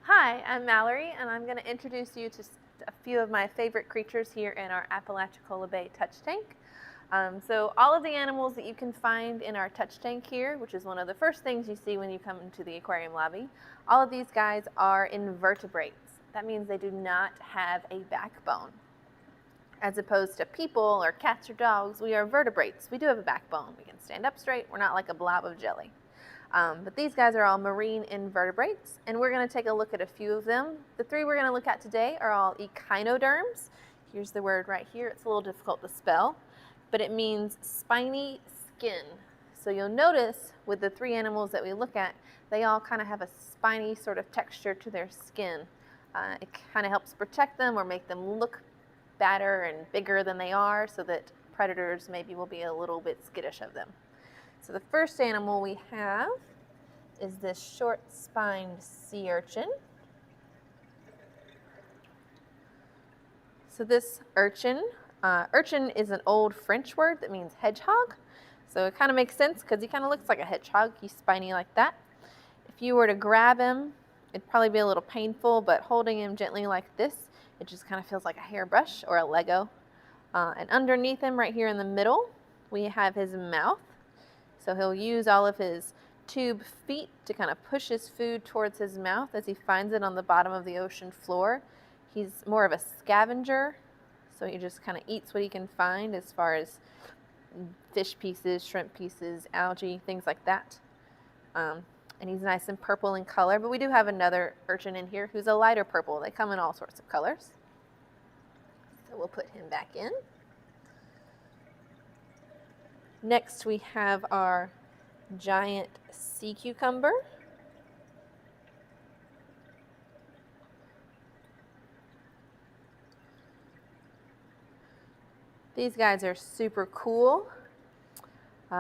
Hi, I'm Mallory, and I'm going to introduce you to a few of my favorite creatures here in our Apalachicola Bay touch tank. So all of the animals that you can find in our touch tank here, which is one of the first things you see when you come into the aquarium lobby, all of these guys are invertebrates. That means they do not have a backbone. As opposed to people or cats or dogs, we are vertebrates. We do have a backbone. We can stand up straight. We're not like a blob of jelly. But these guys are all marine invertebrates, and we're going to take a look at a few of them. The three we're going to look at today are all echinoderms. Here's the word right here. It's a little difficult to spell, but it means spiny skin. So you'll notice with the three animals that we look at, they all kind of have a spiny sort of texture to their skin. It kind of helps protect them or make them look badder and bigger than they are, so that predators maybe will be a little bit skittish of them. So the first animal we have is this short-spined sea urchin. So this urchin is an old French word that means hedgehog. So it kind of makes sense because he kind of looks like a hedgehog. He's spiny like that. If you were to grab him, it'd probably be a little painful, but holding him gently like this, it just kind of feels like a hairbrush or a Lego. And underneath him, right here in the middle, we have his mouth. So he'll use all of his tube feet to kind of push his food towards his mouth as he finds it on the bottom of the ocean floor. He's more of a scavenger, so he just kind of eats what he can find as far as fish pieces, shrimp pieces, algae, things like that. And he's nice and purple in color, but we do have another urchin in here who's a lighter purple. They come in all sorts of colors. So we'll put him back in. Next we have our giant sea cucumber. These guys are super cool. They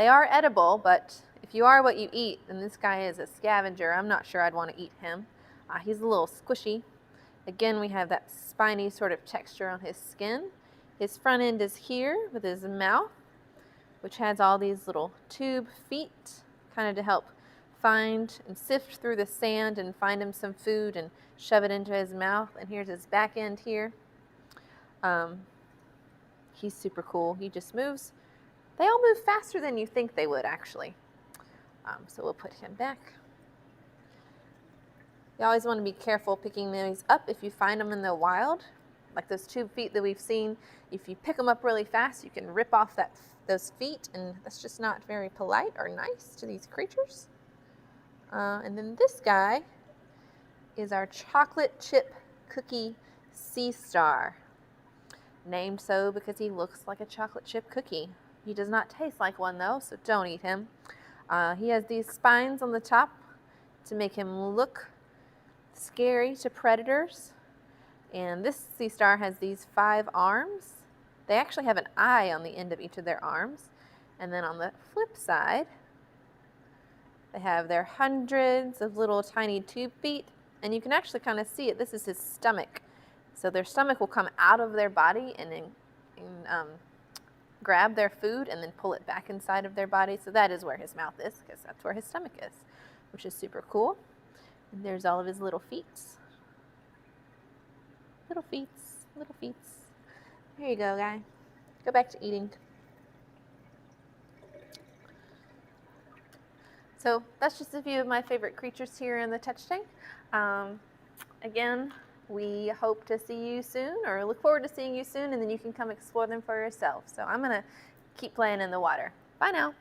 are edible, but if you are what you eat, and this guy is a scavenger, I'm not sure I'd want to eat him. He's a little squishy. Again, we have that spiny sort of texture on his skin. His front end is here with his mouth, which has all these little tube feet, kind of to help find and sift through the sand and find him some food and shove it into his mouth. And here's his back end here. He's super cool. He just moves. They all move faster than you think they would, actually. So we'll put him back. You always want to be careful picking these up if you find them in the wild. Like those tube feet that we've seen, if you pick them up really fast, you can rip off those feet, and that's just not very polite or nice to these creatures. And then this guy is our chocolate chip cookie sea star. Named so because he looks like a chocolate chip cookie. He does not taste like one though, so don't eat him. He has these spines on the top to make him look scary to predators. And this sea star has these 5 arms. They actually have an eye on the end of each of their arms. And then on the flip side, they have their hundreds of little tiny tube feet. And you can actually kind of see it. This is his stomach. So their stomach will come out of their body and then grab their food and then pull it back inside of their body. So that is where his mouth is, because that's where his stomach is, which is super cool. And there's all of his little feet. Little feet, little feet. There you go, guy. Go back to eating. So that's just a few of my favorite creatures here in the touch tank. Again, we hope to see you soon, or look forward to seeing you soon, and then you can come explore them for yourself. So I'm going to keep playing in the water. Bye now.